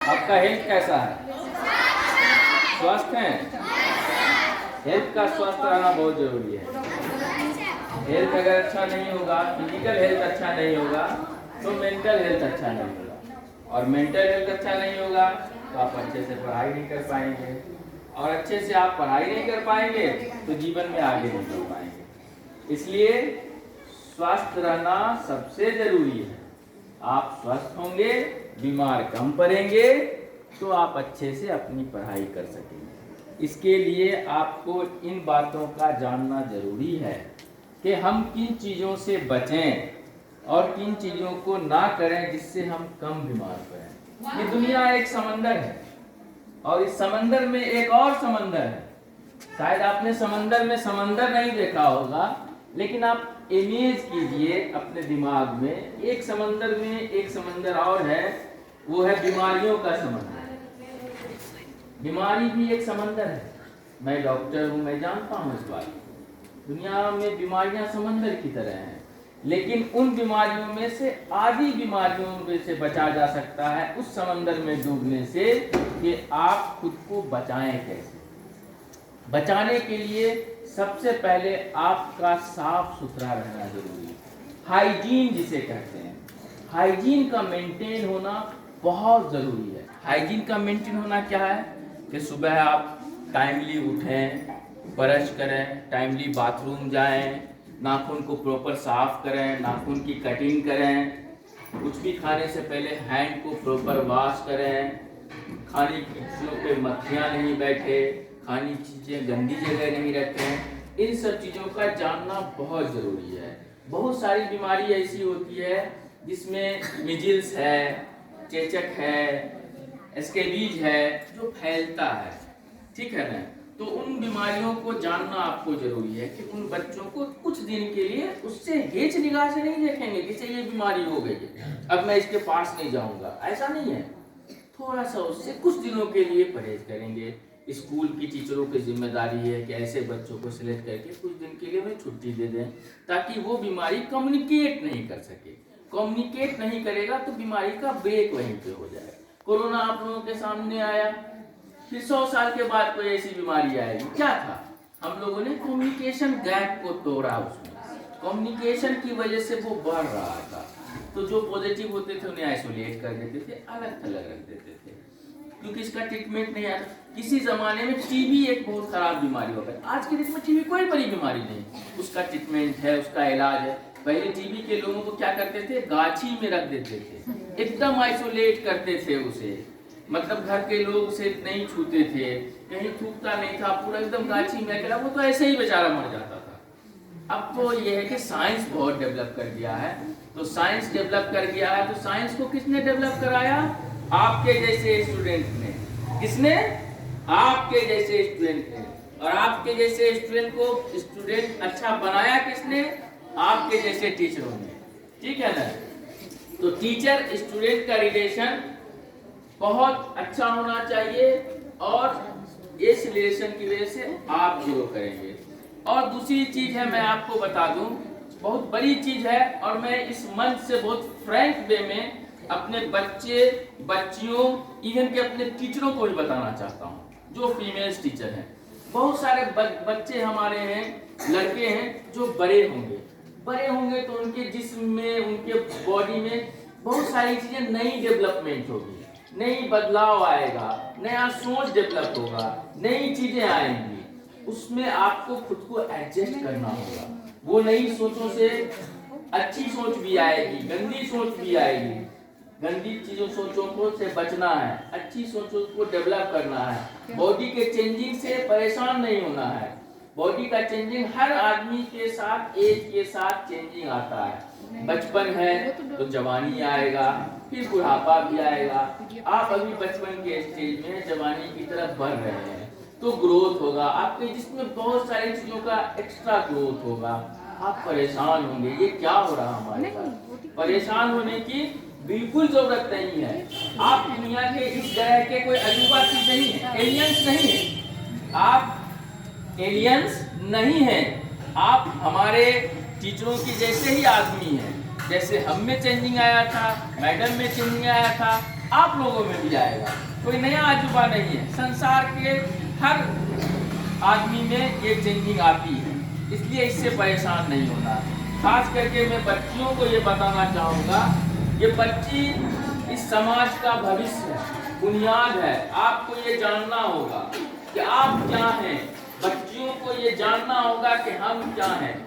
आपका हेल्थ कैसा है? स्वस्थ है? हेल्थ का स्वस्थ रहना बहुत जरूरी है। हेल्थ अगर अच्छा नहीं होगा, फिजिकल हेल्थ अच्छा नहीं होगा तो मेंटल हेल्थ अच्छा नहीं होगा, और मेंटल हेल्थ अच्छा नहीं होगा तो आप अच्छे से पढ़ाई नहीं कर पाएंगे, और अच्छे से आप पढ़ाई नहीं कर पाएंगे तो जीवन में आगे नहीं बढ़ पाएंगे। इसलिए स्वस्थ रहना सबसे जरूरी है। आप स्वस्थ होंगे, बीमार कम पड़ेंगे तो आप अच्छे से अपनी पढ़ाई कर सकेंगे। इसके लिए आपको इन बातों का जानना जरूरी है कि हम किन चीज़ों से बचें और किन चीज़ों को ना करें जिससे हम कम बीमार पड़ें। ये दुनिया एक समंदर है और इस समंदर में एक और समंदर है। शायद आपने समंदर में समंदर नहीं देखा होगा, लेकिन आप इमेज कीजिए अपने दिमाग में, एक समंदर में एक समंदर और है, वो है बीमारियों का समंदर। बीमारी भी एक समंदर है। मैं डॉक्टर हूँ, मैं जानता हूँ इस बात को। दुनिया में बीमारियां समंदर की तरह हैं, लेकिन उन बीमारियों में से आधी बीमारियों में से बचा जा सकता है उस समंदर में डूबने से कि आप खुद को बचाएं कैसे। बचाने के लिए सबसे पहले आपका साफ सुथरा रहना जरूरी है। हाइजीन जिसे कहते हैं, हाइजीन का मेंटेन होना बहुत जरूरी है। हाइजीन का मेंटेन होना क्या है कि सुबह आप टाइमली उठें, ब्रश करें, टाइमली बाथरूम जाएं, नाखून को प्रॉपर साफ करें, नाखून की कटिंग करें, कुछ भी खाने से पहले हैंड को प्रॉपर वॉश करें, खाने की चीज़ों पे मक्खियाँ नहीं बैठे, खाने की चीज़ें गंदी जगह नहीं रखें। इन सब चीज़ों का जानना बहुत ज़रूरी है। बहुत सारी बीमारी ऐसी होती है जिसमें मिजिल्स है, चेचक है, स्केबीज है, जो फैलता है, ठीक है ना। तो उन बीमारियों को जानना आपको जरूरी है कि उन बच्चों को कुछ दिन के लिए उससे हेच निगाह से नहीं देखेंगे कि ये बीमारी हो गई है, अब मैं इसके पास नहीं जाऊंगा, ऐसा नहीं है। थोड़ा सा उससे कुछ दिनों के लिए परहेज करेंगे। स्कूल की टीचरों की जिम्मेदारी है कि ऐसे बच्चों को सिलेक्ट करके कुछ दिन के लिए उन्हें छुट्टी दे दें, ताकि वो बीमारी कम्युनिकेट नहीं कर सके। कम्युनिकेट नहीं करेगा तो बीमारी का ब्रेक वहीं पे हो जाएगा। कोरोना आप लोगों के सामने आया, फिर 100 साल के बाद कोई ऐसी बीमारी आएगी, क्या था? हम लोगों ने कम्युनिकेशन गैप को तोड़ा। उसमें कम्युनिकेशन की वजह से वो बढ़ रहा था, तो जो पॉजिटिव होते थे उन्हें आइसोलेट कर देते थे, अलग थलग रख देते थे, क्योंकि इसका ट्रीटमेंट नहीं आता। किसी जमाने में टीबी एक बहुत खराब बीमारी हो गई, आज के डेट में टीबी कोई बड़ी बीमारी नहीं, उसका ट्रीटमेंट है, उसका इलाज है। पहले टीबी के लोगों को क्या करते थे, गाछी में रख देते थे, एकदम आइसोलेट करते थे उसे, मतलब घर के लोग उसे नहीं छूते थे, कहीं थूकता नहीं था, पूरा एकदम गाछी में अकेला, वो तो ऐसे ही बेचारा मर जाता था। अब तो ये है कि साइंस बहुत डेवलप कर गया है। तो साइंस डेवलप कर गया है, तो साइंस को किसने डेवलप कराया? आपके जैसे स्टूडेंट ने। किसने? आपके जैसे स्टूडेंट ने। और आपके जैसे स्टूडेंट को स्टूडेंट अच्छा बनाया किसने? आपके जैसे टीचरों ने, ठीक है ना। तो टीचर स्टूडेंट का रिलेशन बहुत अच्छा होना चाहिए, और इस रिलेशन की वजह से आप ग्रो करेंगे। और दूसरी चीज है, मैं आपको बता दूं, बहुत बड़ी चीज है, और मैं इस मंच से बहुत फ्रैंक वे में अपने बच्चे, बच्चियों, इवन के अपने टीचरों को भी बताना चाहता हूं, जो फीमेल्स टीचर हैं। बहुत सारे बच्चे हमारे हैं, लड़के हैं जो बड़े होंगे तो उनके जिस्म में, उनके बॉडी में बहुत सारी चीजें नई डेवलपमेंट होगी, नई बदलाव आएगा, नया सोच डेवलप होगा, नई चीजें आएंगी। उसमें आपको खुद को एडजस्ट करना होगा। वो नई सोचों से अच्छी सोच भी आएगी, गंदी सोच भी आएगी। गंदी चीजों सोचों को से बचना है, अच्छी सोचों को डेवलप करना है। बॉडी के चेंजिंग से परेशान नहीं होना है। बॉडी का चेंजिंग हर आदमी के साथ, एज के साथ चेंजिंग आता है। बचपन है तो जवानी आएगा, फिर बुढ़ापा भी आएगा। आप अभी बचपन के स्टेज में जवानी की तरफ बढ़ रहे हैं, तो ग्रोथ होगा आपके, जिसमें बहुत सारी चीजों का एक्स्ट्रा ग्रोथ होगा। आप परेशान होंगे, ये क्या हो रहा हमारे साथ? परेशान होने की बिल्कुल जरूरत नहीं है। आप दुनिया के इस ग्रह के कोई अजूबा चीज नहीं है, एलियंस नहीं है। आप एलियंस नहीं है, आप हमारे टीचरों की जैसे ही आदमी हैं। जैसे हम में चेंजिंग आया था, मैडम में चेंजिंग आया था, आप लोगों में भी आएगा। कोई नया अजूबा नहीं है, संसार के हर आदमी में ये चेंजिंग आती है, इसलिए इससे परेशान नहीं होना। खास करके मैं बच्चियों को ये बताना चाहूँगा, ये बच्ची इस समाज का भविष्य है, बुनियाद है। आपको ये जानना होगा कि आप क्या हैं, बच्चियों को ये जानना होगा कि हम क्या हैं।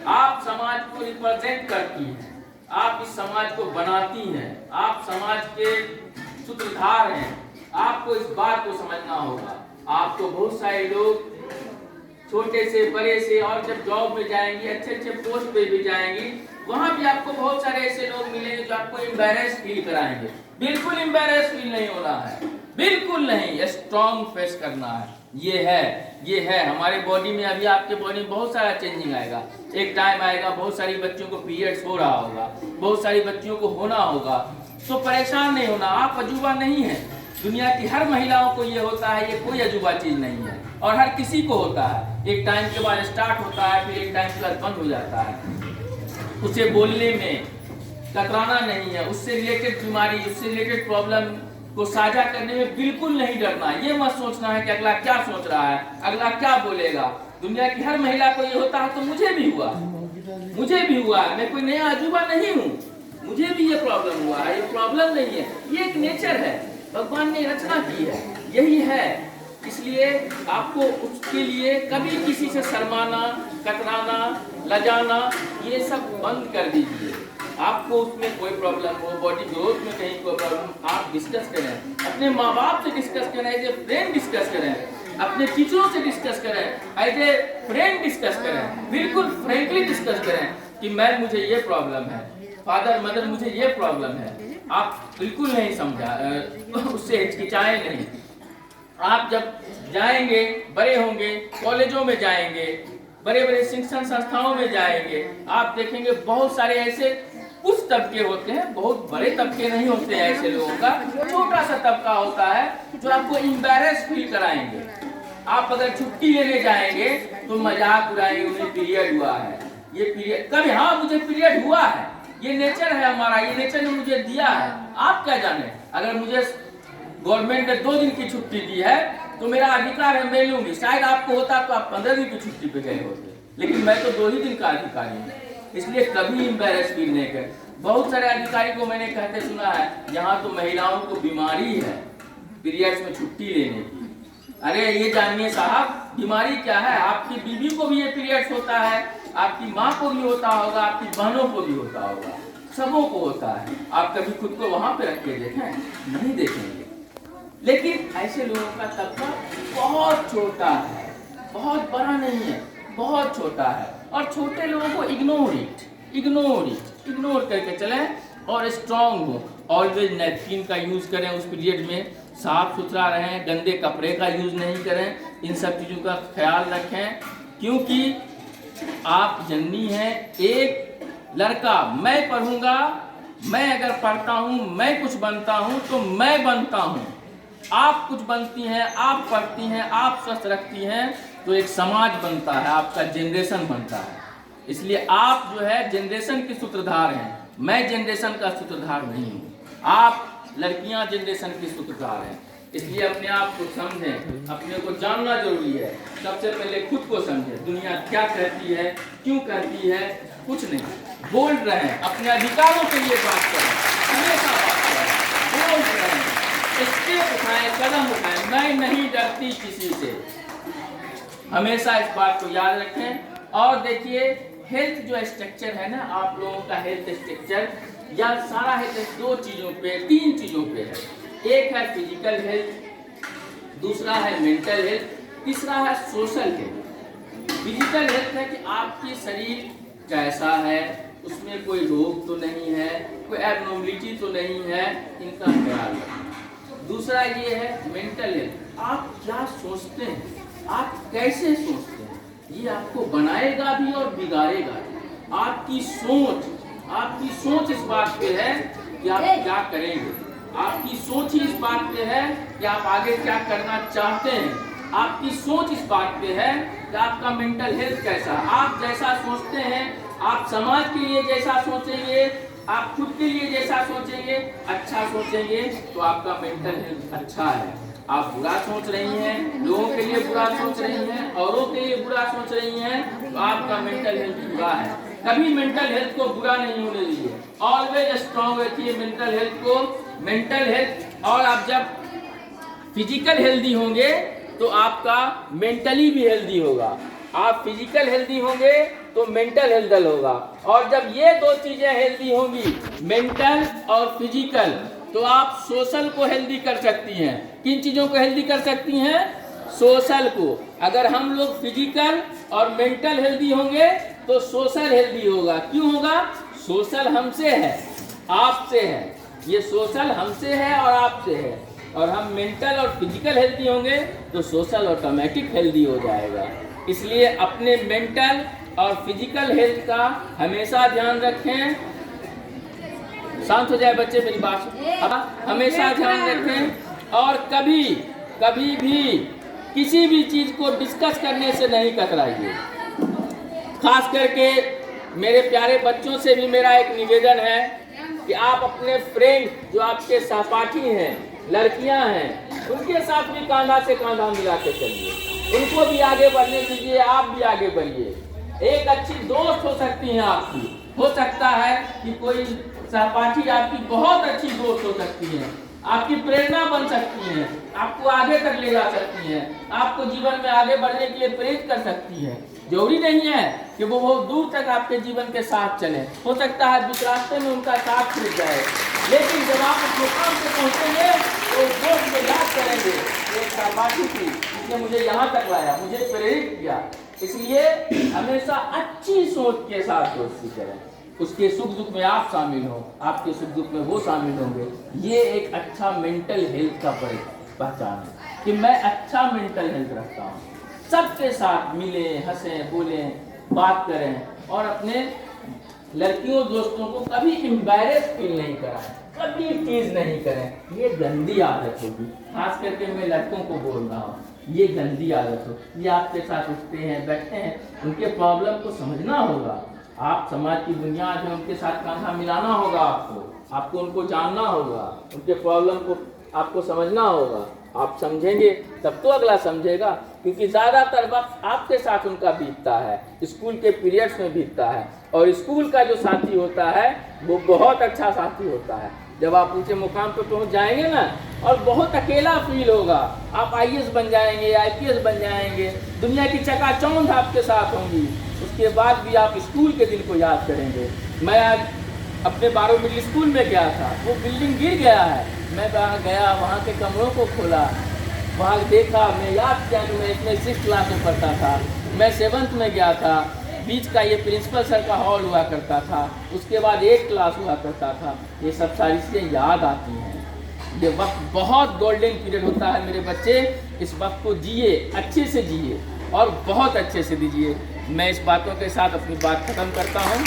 आप समाज को रिप्रेजेंट करती हैं, आप इस समाज को बनाती हैं, आप समाज के सूत्रधार हैं। आपको इस बात को समझना होगा। आपको बहुत सारे लोग छोटे से बड़े से, और जब जॉब में जाएंगी, अच्छे अच्छे पोस्ट पे भी जाएंगी, वहां भी आपको बहुत सारे ऐसे लोग मिलेंगे जो आपको एम्बैरेस फील कराएंगे। बिल्कुल एम्बैरेस फील नहीं होना है, बिल्कुल नहीं, स्ट्रॉन्ग फेस करना है। ये है हमारे बॉडी में। अभी आपके बॉडी में बहुत सारा चेंजिंग आएगा। एक टाइम आएगा बहुत सारी बच्चियों को पीरियड्स हो रहा होगा, बहुत सारी बच्चियों को होना होगा, तो परेशान नहीं होना। आप अजूबा नहीं है, दुनिया की हर महिलाओं को ये होता है, ये कोई अजूबा चीज नहीं है, और हर किसी को होता है। एक टाइम के बाद स्टार्ट होता है, फिर एक टाइम के बाद बंद हो जाता है। उसे बोलने में कतराना नहीं है, उससे रिलेटेड बीमारी, उससे रिलेटेड प्रॉब्लम को साझा करने में बिल्कुल नहीं डरना। ये मत सोचना है कि अगला क्या सोच रहा है, अगला क्या बोलेगा। दुनिया की हर महिला को ये होता है, तो मुझे भी हुआ, मैं कोई नया अजूबा नहीं हूँ, मुझे भी ये प्रॉब्लम हुआ है। ये प्रॉब्लम नहीं है, ये एक नेचर है, भगवान ने रचना की है, यही है। इसलिए आपको उसके लिए कभी किसी से शर्माना, कतराना, लजाना, ये सब बंद कर दीजिए। आपको उसमें कोई प्रॉब्लम हो, बॉडी ग्रोथ में कहीं कोई प्रॉब्लम, आप डिस्कस करें, अपने माँ बाप से डिस्कस करें, एज ए फ्रेंड डिस्कस करें, अपने टीचरों से डिस्कस करें, एज ए फ्रेंड डिस्कस करें, बिल्कुल फ्रेंकली डिस्कस करें कि मैम मुझे ये प्रॉब्लम है, फादर मदर मुझे ये प्रॉब्लम है। आप बिल्कुल नहीं समझा, उससे हिचकिचाए नहीं। आप जब जाएंगे, बड़े होंगे, कॉलेजों में जाएंगे, बड़े बड़े शिक्षण संस्थाओं में जाएंगे, आप देखेंगे बहुत सारे ऐसे कुछ तबके होते हैं, बहुत बड़े तबके नहीं होते हैं ऐसे लोगों का, छोटा सा तबका होता है जो आपको एम्बैरेस फील कराएंगे। आप अगर छुट्टी लेने जाएंगे तो मजाक उड़ाएंगे, उन्हें पीरियड हुआ है, ये पीरियड कभी, हाँ मुझे पीरियड हुआ है, ये नेचर है हमारा, ये नेचर ने मुझे दिया है। आप क्या जाने, अगर मुझे गवर्नमेंट ने 2 दिन की छुट्टी दी है तो मेरा अधिकार है, मैं लूंगी। शायद आपको होता तो आप 15 दिन की छुट्टी पे गए होते, लेकिन मैं तो 2 ही दिन का अधिकारी हूँ, इसलिए कभी एम्बैरेस फील नहीं कर। बहुत सारे अधिकारी को मैंने कहते सुना है, यहाँ तो महिलाओं को बीमारी है पीरियड्स में छुट्टी लेने की। अरे ये जानिए साहब, बीमारी क्या है, आपकी बीवी को भी ये पीरियड्स होता है, आपकी माँ को भी होता होगा, आपकी बहनों को भी होता होगा, सबों को होता है। आप कभी खुद को वहां पे रख के देखें? नहीं देखेंगे। लेकिन ऐसे लोगों का तबका बहुत छोटा है, बहुत बड़ा नहीं है, बहुत छोटा है, और छोटे लोगों को इग्नोर करके चलें और स्ट्रांग हो। ऑलवेज नैपकिन का यूज करें, उस पीरियड में साफ सुथरा रहें, गंदे कपड़े का यूज नहीं करें, इन सब चीज़ों का ख्याल रखें, क्योंकि आप जननी हैं। एक लड़का, मैं पढ़ूंगा, मैं अगर पढ़ता हूँ, मैं कुछ बनता हूँ तो मैं बनता हूँ, आप कुछ बनती हैं, आप पढ़ती हैं, आप स्वस्थ रखती हैं तो एक समाज बनता है, आपका जनरेशन बनता है। इसलिए आप जो है जनरेशन की सूत्रधार हैं, मैं जनरेशन का सूत्रधार नहीं हूँ, आप लड़कियां जनरेशन की सूत्रधार हैं। इसलिए अपने आप को समझें, अपने को जानना जरूरी है। सबसे पहले खुद को समझें, दुनिया क्या कहती है, क्यों कहती है, कुछ नहीं, बोल रहे हैं, अपने अधिकारों के लिए बात करें, हमेशा बात करें, बोल रहे हैं, स्टेप उठाएं, कदम उठाएं, मैं नहीं डरती किसी से, हमेशा इस बात को याद रखें। और देखिए हेल्थ जो स्ट्रक्चर है ना, आप लोगों का हेल्थ स्ट्रक्चर या सारा हेल्थ 2 चीज़ों पे, 3 चीज़ों पे है। एक है फिजिकल हेल्थ, दूसरा है मेंटल हेल्थ, तीसरा है सोशल हेल्थ। फिजिकल हेल्थ है कि आपकी शरीर कैसा है, उसमें कोई रोग तो नहीं है, कोई एबनॉर्मलिटी तो नहीं है, इनका ख्याल रखें। दूसरा ये है मेंटल हेल्थ, आप क्या सोचते हैं, आप कैसे सोचते हैं, ये आपको बनाएगा भी और बिगाड़ेगा भी। आपकी सोच इस बात पे है कि आप क्या करेंगे, आपकी सोच ही इस बात पे है कि आप आगे क्या करना चाहते हैं, आपकी सोच इस बात पे है कि आपका मेंटल हेल्थ कैसा। आप जैसा सोचते हैं, आप समाज के लिए जैसा सोचेंगे, आप खुद के लिए जैसा सोचेंगे, अच्छा सोचेंगे, तो आपका मेंटल हेल्थ अच्छा है। आप बुरा सोच रही हैं, लोगों के लिए बुरा सोच रही हैं, औरों के लिए बुरा सोच रही हैं, तो आपका मेंटल हेल्थ बुरा है। कभी मेंटल हेल्थ को बुरा नहीं होने दीजिए, ऑलवेज स्ट्रॉन्ग रखिए मेंटल हेल्थ को। मेंटल हेल्थ, और आप जब फिजिकल हेल्दी होंगे तो आपका मेंटली भी हेल्दी होगा। आप फिजिकल हेल्दी होंगे तो मेंटल हेल्दी होगा, और जब ये दो चीजें हेल्दी होंगी, मेंटल और फिजिकल, तो आप सोशल को हेल्दी कर सकती हैं। किन चीजों को हेल्दी कर सकती हैं? सोशल को। अगर हम लोग फिजिकल और मेंटल हेल्दी होंगे तो सोशल हेल्दी होगा। क्यों होगा? सोशल हमसे है, आपसे है। ये सोशल हमसे है और आपसे है, और हम मेंटल और फिजिकल हेल्दी होंगे तो सोशल ऑटोमेटिक हेल्दी हो जाएगा। इसलिए अपने मेंटल और फिजिकल हेल्थ का हमेशा ध्यान रखें। शांत हो जाए बच्चे, मेरी बात हमेशा ध्यान रखें, और कभी भी किसी भी चीज को डिस्कस करने से नहीं कतराइए। खास करके मेरे प्यारे बच्चों से भी मेरा एक निवेदन है कि आप अपने फ्रेंड, जो आपके सहपाठी हैं, लड़कियां हैं, उनके साथ भी कांधा से कांधा मिला के चलिए। उनको भी आगे बढ़ने दीजिए, आप भी आगे बढ़िए। एक अच्छी दोस्त हो सकती हैं आपकी। हो सकता है कि कोई सहपाठी आपकी बहुत अच्छी दोस्त हो सकती है, आपकी प्रेरणा बन सकती है, आपको आगे तक ले जा सकती है, आपको जीवन में आगे बढ़ने के लिए प्रेरित कर सकती है। जरूरी नहीं है कि वो बहुत दूर तक आपके जीवन के साथ चले। हो सकता है बीच रास्ते में उनका साथ छूट जाए, लेकिन जब आप उस मुकाम से पहुंचेंगे तो उस दोस्त को याद करेंगे, एक सहपाठी थी, जिसने मुझे यहाँ तक लाया, मुझे प्रेरित किया। इसलिए हमेशा अच्छी सोच के साथ दोस्ती करें। उसके सुख दुख में आप शामिल हो, आपके सुख दुख में वो शामिल होंगे। ये एक अच्छा मेंटल हेल्थ का पहचान है कि मैं अच्छा मेंटल हेल्थ रखता हूँ। सबके साथ मिलें, हंसें, बोलें, बात करें, और अपने लड़कियों दोस्तों को कभी एम्बैरेस फील नहीं कराएं, कभी टीज नहीं करें। ये गंदी आदत होगी। खास करके मैं लड़कों को बोल रहा हूँ, ये गंदी आदत हो। ये आपके साथ उठते हैं, बैठते हैं, उनके प्रॉब्लम को समझना होगा। आप समाज की बुनियाद है, उनके साथ कांधा मिलाना होगा। आपको उनको जानना होगा, उनके प्रॉब्लम को आपको समझना होगा। आप समझेंगे तब तो अगला समझेगा, क्योंकि ज़्यादातर वक्त आपके साथ उनका बीतता है, स्कूल के पीरियड्स में बीतता है। और स्कूल का जो साथी होता है वो बहुत अच्छा साथी होता है। जब आप ऊंचे मुकाम पर पहुंच जाएंगे ना, और बहुत अकेला फील होगा, आप IAS बन जाएंगे, IPS बन जाएंगे, दुनिया की चकाचौंध आपके साथ होंगी, उसके बाद भी आप स्कूल के दिन को याद करेंगे। मैं आज अपने 12 मिडिल स्कूल में गया था, वो बिल्डिंग गिर गया है, मैं वहाँ गया, वहाँ के कमरों को खोला, वहाँ देखा, मैं याद किया कि मैं इसमें 6th क्लास में पढ़ता था, मैं 7th में गया था। बीच का ये प्रिंसिपल सर का हॉल हुआ करता था, उसके बाद 8th क्लास हुआ करता था। ये सब सारी चीज़ें याद आती हैं। ये वक्त बहुत गोल्डन पीरियड होता है मेरे बच्चे। इस वक्त को जिए, अच्छे से जिए, और बहुत अच्छे से दीजिए। मैं इस बातों के साथ अपनी बात खत्म करता हूँ।